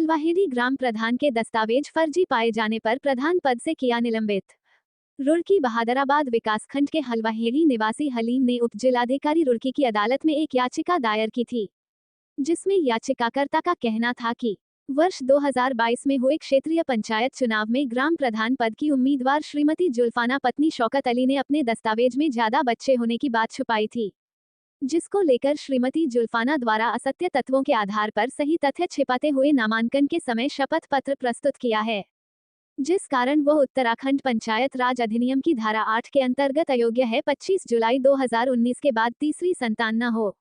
हलवाहेड़ी ग्राम प्रधान के दस्तावेज फर्जी पाए जाने पर प्रधान पद से किया निलंबित। रुड़की बहादुराबाद विकासखंड के हलवाहेड़ी निवासी हलीम ने उप जिलाधिकारी रुड़की की अदालत में एक याचिका दायर की थी, जिसमें याचिकाकर्ता का कहना था कि वर्ष 2022 में हुए क्षेत्रीय पंचायत चुनाव में ग्राम प्रधान पद की उम्मीदवार श्रीमती जुल्फाना पत्नी शौकत अली ने अपने दस्तावेज में ज्यादा बच्चे होने की बात छुपाई थी, जिसको लेकर श्रीमती जुल्फाना द्वारा असत्य तत्वों के आधार पर सही तथ्य छिपाते हुए नामांकन के समय शपथ पत्र प्रस्तुत किया है, जिस कारण वो उत्तराखंड पंचायत राज अधिनियम की धारा 8 के अंतर्गत अयोग्य है। 25 जुलाई 2019 के बाद तीसरी संतान न हो,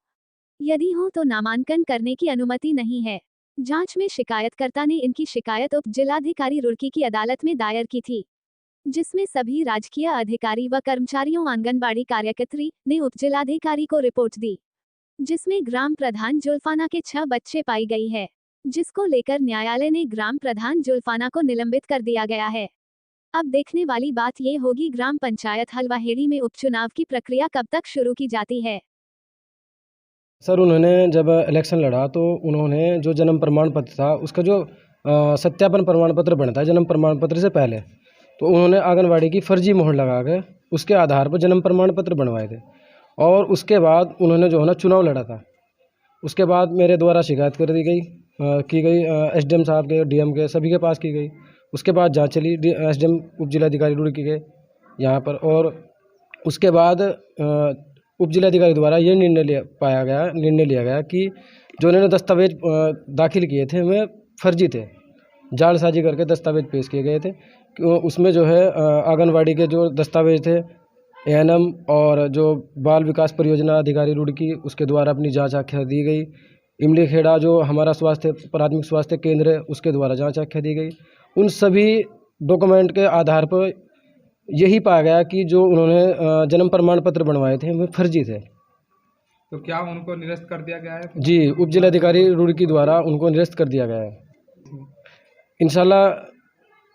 यदि हो तो नामांकन करने की अनुमति नहीं है। जांच में शिकायतकर्ता ने इनकी शिकायत उप जिलाधिकारी रुड़की की अदालत में दायर की थी, जिसमें सभी राजकीय अधिकारी व कर्मचारियों आंगनबाड़ी कार्यकर्त्री ने उप जिलाधिकारी को रिपोर्ट दी, जिसमें ग्राम प्रधान जुल्फाना के 6 बच्चे पाई गई है, जिसको लेकर न्यायालय ने ग्राम प्रधान जुल्फाना को निलंबित कर दिया गया है। अब देखने वाली बात ये होगी ग्राम पंचायत हलवाहेड़ी में उपचुनाव की प्रक्रिया कब तक शुरू की जाती है। सर, उन्होंने जब इलेक्शन लड़ा तो उन्होंने जो जन्म प्रमाण पत्र था उसका जो सत्यापन प्रमाण पत्र बनता है जन्म प्रमाण पत्र से पहले, तो उन्होंने आंगनवाड़ी की फर्जी मोहर लगा के उसके आधार पर जन्म प्रमाण पत्र बनवाए थे। और उसके बाद उन्होंने जो है ना चुनाव लड़ा था। उसके बाद मेरे द्वारा शिकायत कर दी गई की गई एसडीएम साहब के, डीएम के, सभी के पास की गई। उसके बाद जांच चली एसडीएम उप जिलाधिकारी रुड़की के यहाँ पर, और उसके बाद उप जिलाधिकारी द्वारा ये निर्णय लिया गया कि जो उन्होंने दस्तावेज दाखिल किए थे वे फर्जी थे, जालसाजी करके दस्तावेज पेश किए गए थे। उसमें जो है आंगनवाड़ी के जो दस्तावेज थे एएनएम और जो बाल विकास परियोजना अधिकारी रुड़की उसके द्वारा अपनी जांच आख्या दी गई। इमली खेड़ा जो हमारा प्राथमिक स्वास्थ्य केंद्र है उसके द्वारा जांच आख्या दी गई। उन सभी डॉक्यूमेंट के आधार पर यही पाया गया कि जो उन्होंने जन्म प्रमाण पत्र बनवाए थे वे फर्जी थे। तो क्या उनको निरस्त कर दिया गया है? जी, उप जिलाधिकारी रुड़की द्वारा उनको निरस्त कर दिया गया है। इंशाल्लाह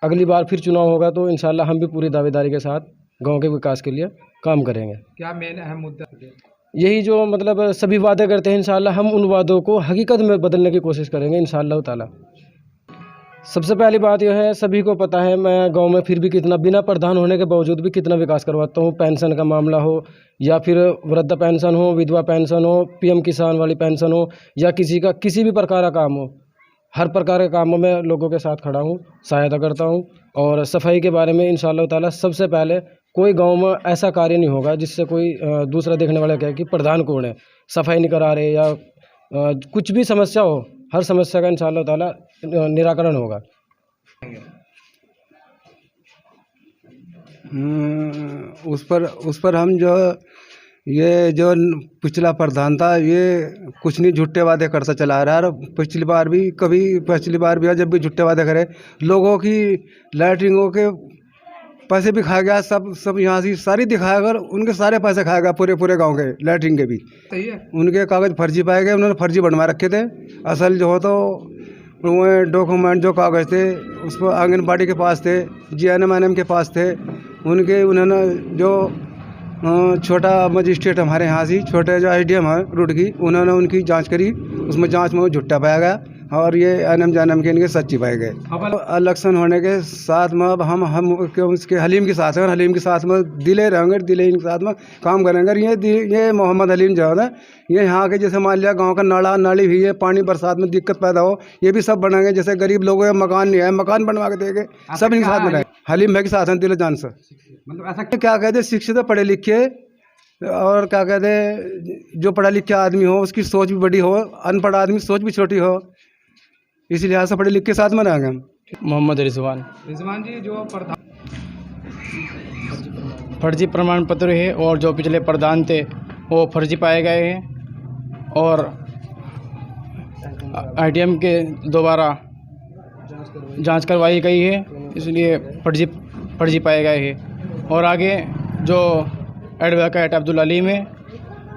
अगली बार फिर चुनाव होगा तो इंशाल्लाह हम भी पूरी दावेदारी के साथ गांव के विकास के लिए काम करेंगे। क्या मेन अहम मुद्दा? यही जो मतलब सभी वादे करते हैं, इंशाल्लाह हम उन वादों को हकीकत में बदलने की कोशिश करेंगे इंशाल्लाह ताला। सबसे पहली बात यह है, सभी को पता है मैं गांव में फिर भी कितना बिना प्रधान होने के बावजूद भी कितना विकास करवाता हूं। पेंशन का मामला हो या फिर वृद्ध पेंशन हो, विधवा पेंशन हो, पीएम किसान वाली पेंशन हो या किसी भी प्रकार का काम हो, हर प्रकार के कामों में लोगों के साथ खड़ा हूं, सहायता करता हूं। और सफाई के बारे में इंशाल्लाह ताला सबसे पहले कोई गांव में ऐसा कार्य नहीं होगा जिससे कोई दूसरा देखने वाला कहे कि प्रधान कौन है, सफाई नहीं करा रहे या कुछ भी समस्या हो, हर समस्या का इंशाल्लाह ताला निराकरण होगा। उस पर हम ये जो पिछला प्रधान था ये कुछ नहीं झूठे वादे करता चला रहा है। पिछली बार भी जब भी झूठे वादे करे, लोगों की लैटरिंगों के पैसे भी खा गया, सब यहाँ से सारी दिखाएगा, उनके सारे पैसे खाएगा, पूरे गांव के लैटरिंग के भी। सही है, उनके कागज़ फर्जी पाए गए, उन्होंने फर्जी बनवा रखे थे। असल जो हो तो वो डॉक्यूमेंट जो कागज़ थे उस पर आंगनबाड़ी के पास थे, जीएनएम के पास थे। उन्होंने जो छोटा मजिस्ट्रेट हमारे यहाँ से छोटे जो एसडीएम है रुड़की, उन्होंने उनकी जांच करी, उसमें जांच में वो झूठा पाया गया और ये एनएम के इनके सच्ची पाए गए। इलेक्शन होने के साथ में अब हम उसके हलीम के साथ हैं, हलीम के साथ में दिले रहेंगे, दिले इनके साथ में काम करेंगे। ये मोहम्मद हलीम जो है ये यहाँ के जैसे मान लिया गांव का नाली भी है, पानी बरसात में दिक्कत पैदा हो ये भी सब बनाएंगे। जैसे गरीब लोगों के मकान नहीं है, मकान बनवा के देंगे, सब इनके साथ में हलीम भाई के साथ हैं दिल जान से। मतलब ऐसा क्या कहते, शिक्षित पढ़े लिखे और क्या कहते जो पढ़ा लिखा आदमी हो उसकी सोच भी बड़ी हो, अनपढ़ आदमी सोच भी छोटी हो, इसी लिहाज से पढ़े लिख के साथ में रहेंगे हम। मोहम्मद रिजवान जी, जो फर्जी प्रमाण पत्र है और जो पिछले प्रधान थे वो फर्जी पाए गए हैं और आईटीएम के दोबारा जांच करवाई गई है, इसलिए फर्जी पाए गए हैं। और आगे जो एडवोकेट अब्दुल अलीम है,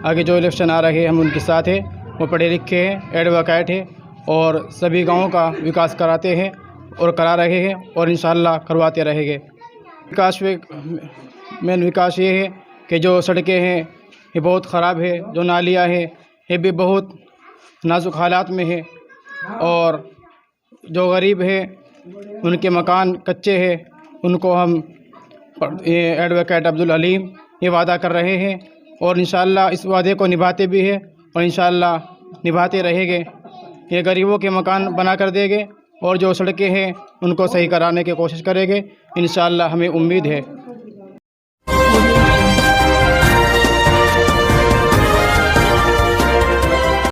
आगे जो इलेक्शन आ रहे हैं हम उनके साथ हैं, वो पढ़े लिखे हैं, एडवोकेट है और सभी गांवों का विकास कराते हैं और करा रहे हैं और इंशाल्लाह करवाते रहेंगे। मेन विकास ये है कि जो सड़कें हैं ये बहुत ख़राब है, जो नालियाँ हैं ये भी बहुत नाजुक हालात में है और जो गरीब है उनके मकान कच्चे हैं, उनको हम ये एडवोकेट अब्दुल अलीम ये वादा कर रहे हैं और इंशाअल्लाह इस वादे को निभाते भी हैं और इंशाअल्लाह निभाते रहेंगे। ये गरीबों के मकान बना कर देंगे और जो सड़कें हैं उनको सही कराने की कोशिश करेंगे। इंशाअल्लाह हमें उम्मीद है।